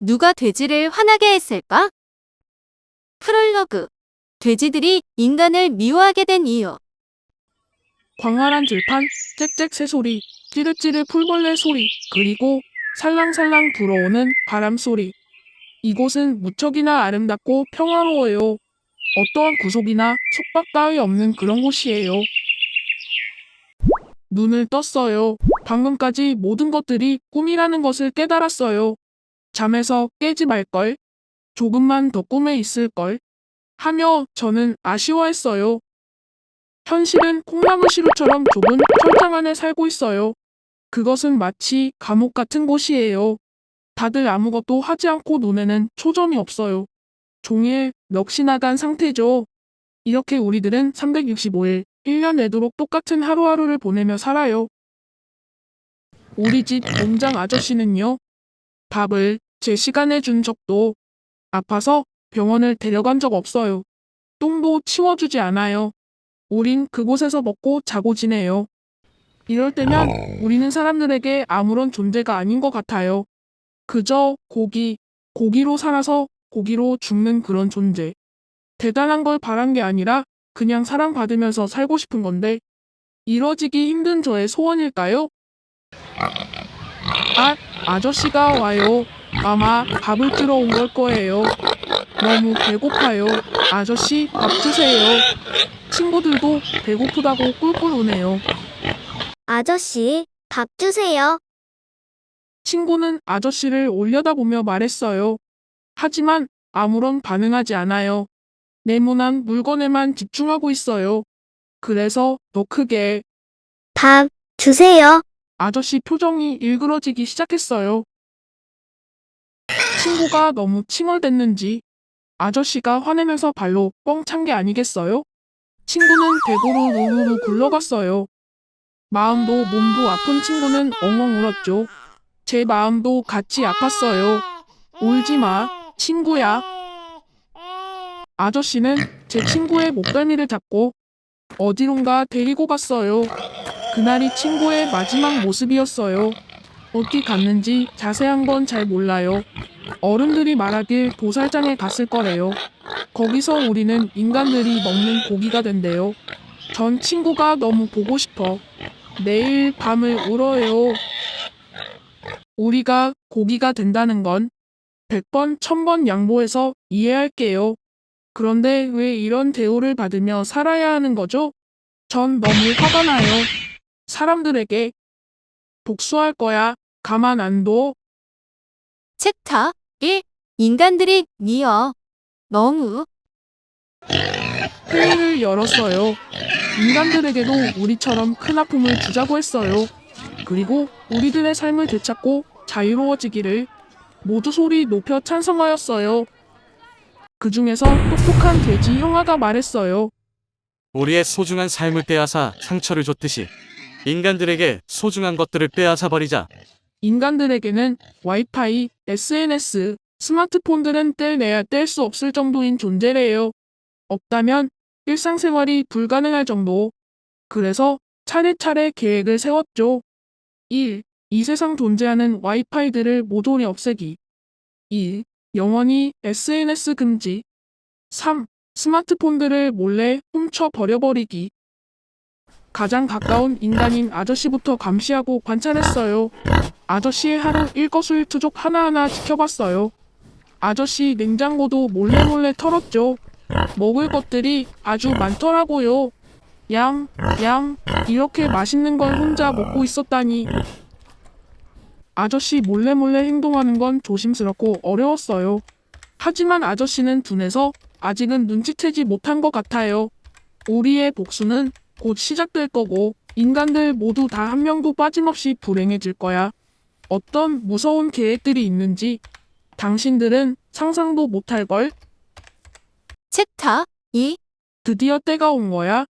누가 돼지를 화나게 했을까? 프롤로그. 돼지들이 인간을 미워하게 된 이유. 광활한 들판, 짹짹 새소리, 찌르찌르 풀벌레 소리, 그리고 살랑살랑 불어오는 바람 소리. 이곳은 무척이나 아름답고 평화로워요. 어떠한 구속이나 속박 따위 없는 그런 곳이에요. 눈을 떴어요. 방금까지 모든 것들이 꿈이라는 것을 깨달았어요. 잠에서 깨지 말걸. 조금만 더 꿈에 있을걸. 하며 저는 아쉬워했어요. 현실은 콩나물 시루처럼 좁은 철장 안에 살고 있어요. 그것은 마치 감옥 같은 곳이에요. 다들 아무것도 하지 않고 눈에는 초점이 없어요. 종일 넋이 나간 상태죠. 이렇게 우리들은 365일, 1년 내도록 똑같은 하루하루를 보내며 살아요. 우리 집 농장 아저씨는요. 밥을 제 시간에 준 적도, 아파서 병원을 데려간 적 없어요. 똥도 치워주지 않아요. 우린 그곳에서 먹고 자고 지내요. 이럴 때면 우리는 사람들에게 아무런 존재가 아닌 것 같아요. 그저 고기로 살아서 고기로 죽는 그런 존재. 대단한 걸 바란 게 아니라 그냥 사랑받으면서 살고 싶은 건데 이뤄지기 힘든 저의 소원일까요? 아저씨가 와요. 아마 밥을 주러 온 걸 거예요. 너무 배고파요. 아저씨 밥 주세요. 친구들도 배고프다고 꿀꿀 우네요. 아저씨, 밥 주세요. 친구는 아저씨를 올려다보며 말했어요. 하지만 아무런 반응하지 않아요. 네모난 물건에만 집중하고 있어요. 그래서 더 크게 밥 주세요. 아저씨 표정이 일그러지기 시작했어요. 친구가 너무 칭얼댔는지 아저씨가 화내면서 발로 뻥 찬 게 아니겠어요? 친구는 대구로 루루루 굴러갔어요. 마음도 몸도 아픈 친구는 엉엉 울었죠. 제 마음도 같이 아팠어요. 울지 마, 친구야. 아저씨는 제 친구의 목덜미를 잡고 어디론가 데리고 갔어요. 그날이 친구의 마지막 모습이었어요. 어디 갔는지 자세한 건 잘 몰라요. 어른들이 말하길 도살장에 갔을 거래요. 거기서 우리는 인간들이 먹는 고기가 된대요. 전 친구가 너무 보고 싶어. 내일 밤을 울어요. 우리가 고기가 된다는 건 100번, 1000번 양보해서 이해할게요. 그런데 왜 이런 대우를 받으며 살아야 하는 거죠? 전 너무 화가 나요. 사람들에게 복수할 거야. 가만 안 둬. 챕터 1. 인간들이 미워. 너무. 회의를 열었어요. 인간들에게도 우리처럼 큰 아픔을 주자고 했어요. 그리고 우리들의 삶을 되찾고 자유로워지기를 모두 소리 높여 찬성하였어요. 그 중에서 똑똑한 돼지 형아가 말했어요. 우리의 소중한 삶을 빼앗아 상처를 줬듯이 인간들에게 소중한 것들을 빼앗아 버리자. 인간들에게는 와이파이, SNS, 스마트폰들은 뗄래야 뗄 수 없을 정도인 존재래요. 없다면 일상생활이 불가능할 정도. 그래서 차례차례 계획을 세웠죠. 1. 이 세상 존재하는 와이파이들을 모조리 없애기. 2. 영원히 SNS 금지. 3. 스마트폰들을 몰래 훔쳐 버려버리기. 가장 가까운 인간인 아저씨부터 감시하고 관찰했어요. 아저씨의 하루 일거수일투족 하나하나 지켜봤어요. 아저씨 냉장고도 몰래 털었죠. 먹을 것들이 아주 많더라고요. 양, 이렇게 맛있는 걸 혼자 먹고 있었다니. 아저씨 몰래 행동하는 건 조심스럽고 어려웠어요. 하지만 아저씨는 둔해서 아직은 눈치채지 못한 것 같아요. 우리의 복수는 곧 시작될 거고 인간들 모두 다 한 명도 빠짐없이 불행해질 거야. 어떤 무서운 계획들이 있는지 당신들은 상상도 못할걸? 챕터 2. 드디어 때가 온 거야.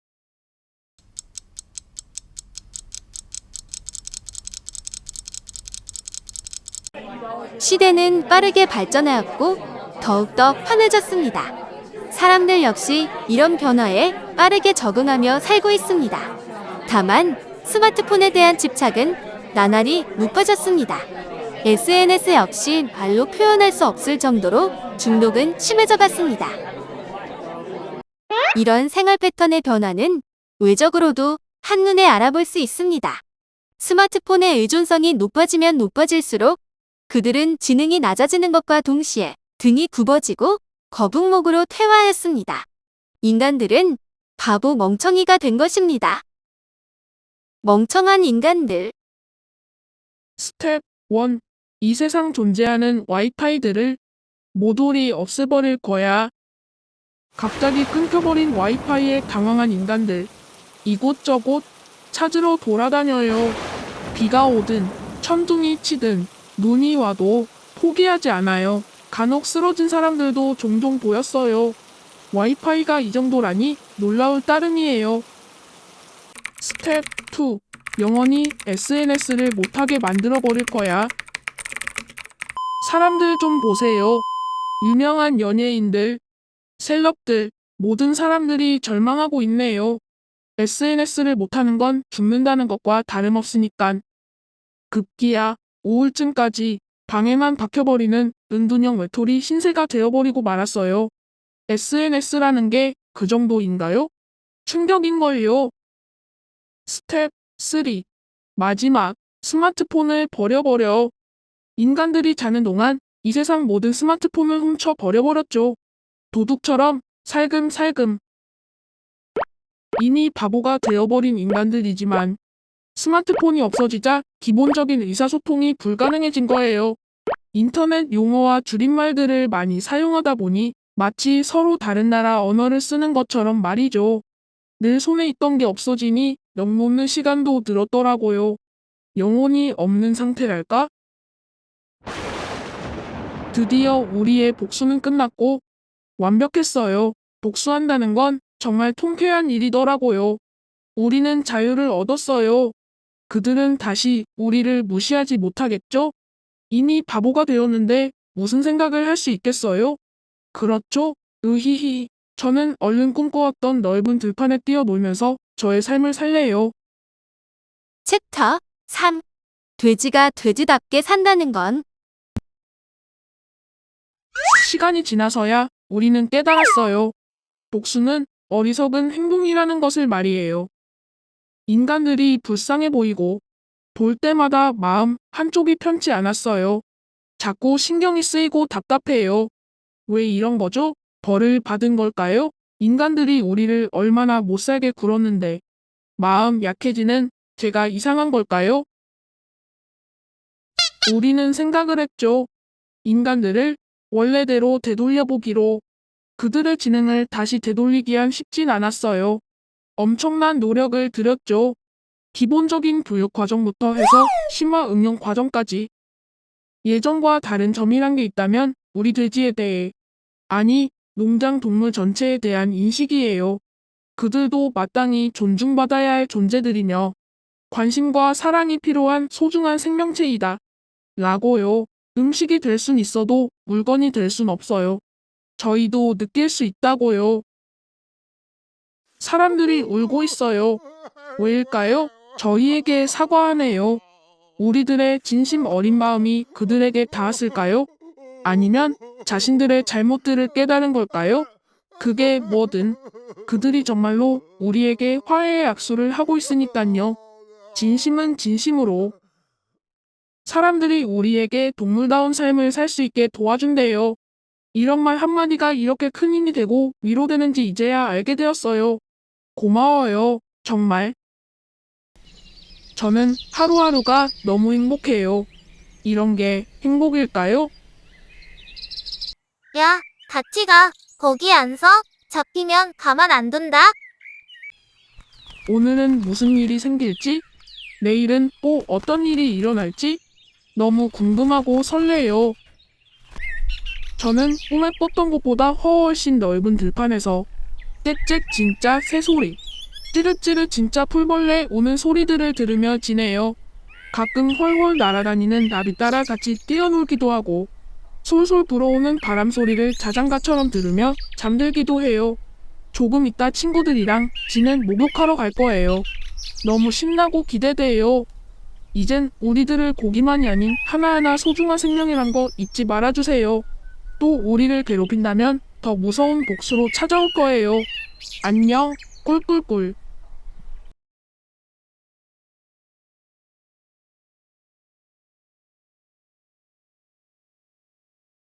시대는 빠르게 발전하였고 더욱더 환해졌습니다. 사람들 역시 이런 변화에 빠르게 적응하며 살고 있습니다. 다만 스마트폰에 대한 집착은 나날이 높아졌습니다. SNS 역시 말로 표현할 수 없을 정도로 중독은 심해져 갔습니다. 이런 생활 패턴의 변화는 외적으로도 한눈에 알아볼 수 있습니다. 스마트폰의 의존성이 높아지면 높아질수록 그들은 지능이 낮아지는 것과 동시에 등이 굽어지고 거북목으로 퇴화하였습니다. 인간들은 바보 멍청이가 된 것입니다. 멍청한 인간들. 스텝 1. 이 세상 존재하는 와이파이들을 모조리 없애버릴 거야. 갑자기 끊겨버린 와이파이에 당황한 인간들. 이곳저곳 찾으러 돌아다녀요. 비가 오든 천둥이 치든 눈이 와도 포기하지 않아요. 간혹 쓰러진 사람들도 종종 보였어요. 와이파이가 이 정도라니 놀라울 따름이에요. 스텝 2. 영원히 SNS를 못하게 만들어버릴 거야. 사람들 좀 보세요. 유명한 연예인들, 셀럽들, 모든 사람들이 절망하고 있네요. SNS를 못하는 건 죽는다는 것과 다름없으니깐. 급기야 우울증까지 방에만 박혀버리는 은둔형 외톨이 신세가 되어버리고 말았어요. SNS라는 게 그 정도인가요? 충격인걸요. 스텝 3. 마지막, 스마트폰을 버려버려. 인간들이 자는 동안 이 세상 모든 스마트폰을 훔쳐 버려버렸죠. 도둑처럼 살금살금. 이미 바보가 되어버린 인간들이지만 스마트폰이 없어지자 기본적인 의사소통이 불가능해진 거예요. 인터넷 용어와 줄임말들을 많이 사용하다 보니 마치 서로 다른 나라 언어를 쓰는 것처럼 말이죠. 늘 손에 있던 게 없어지니 엿놓는 시간도 늘었더라고요. 영혼이 없는 상태랄까? 드디어 우리의 복수는 끝났고 완벽했어요. 복수한다는 건 정말 통쾌한 일이더라고요. 우리는 자유를 얻었어요. 그들은 다시 우리를 무시하지 못하겠죠? 이미 바보가 되었는데 무슨 생각을 할 수 있겠어요? 그렇죠? 으히히. 저는 얼른 꿈꿔왔던 넓은 들판에 뛰어놀면서 저의 삶을 살래요. 챕터 3. 돼지가 돼지답게 산다는 건. 시간이 지나서야 우리는 깨달았어요. 복수는 어리석은 행동이라는 것을 말이에요. 인간들이 불쌍해 보이고 볼 때마다 마음 한쪽이 편치 않았어요. 자꾸 신경이 쓰이고 답답해요. 왜 이런 거죠? 벌을 받은 걸까요? 인간들이 우리를 얼마나 못살게 굴었는데 마음 약해지는 제가 이상한 걸까요? 우리는 생각을 했죠. 인간들을 원래대로 되돌려보기로. 그들의 지능을 다시 되돌리기엔 쉽진 않았어요. 엄청난 노력을 들였죠. 기본적인 교육 과정부터 해서 심화 응용 과정까지. 예전과 다른 점이란 게 있다면 우리 돼지에 대해, 아니, 농장 동물 전체에 대한 인식이에요. 그들도 마땅히 존중받아야 할 존재들이며 관심과 사랑이 필요한 소중한 생명체이다. 라고요. 음식이 될 순 있어도 물건이 될 순 없어요. 저희도 느낄 수 있다고요. 사람들이 울고 있어요. 왜일까요? 저희에게 사과하네요. 우리들의 진심 어린 마음이 그들에게 닿았을까요? 아니면 자신들의 잘못들을 깨달은 걸까요? 그게 뭐든 그들이 정말로 우리에게 화해의 약속을 하고 있으니깐요. 진심은 진심으로. 사람들이 우리에게 동물다운 삶을 살 수 있게 도와준대요. 이런 말 한마디가 이렇게 큰 힘이 되고 위로되는지 이제야 알게 되었어요. 고마워요. 정말. 저는 하루하루가 너무 행복해요. 이런 게 행복일까요? 야, 같이 가. 거기 안 서. 잡히면 가만 안 둔다. 오늘은 무슨 일이 생길지, 내일은 또 어떤 일이 일어날지 너무 궁금하고 설레요. 저는 꿈에 꿨던 것보다 훨씬 넓은 들판에서 짹짹 진짜 새소리, 찌릿찌릿 진짜 풀벌레 우는 소리들을 들으며 지내요. 가끔 훨훨 날아다니는 나비 따라 같이 뛰어놀기도 하고 솔솔 불어오는 바람 소리를 자장가처럼 들으며 잠들기도 해요. 조금 이따 친구들이랑 지는 목욕하러 갈 거예요. 너무 신나고 기대돼요. 이젠 우리들을 고기만이 아닌 하나하나 소중한 생명이란 거 잊지 말아주세요. 또 우리를 괴롭힌다면 더 무서운 복수로 찾아올 거예요. 안녕, 꿀꿀꿀.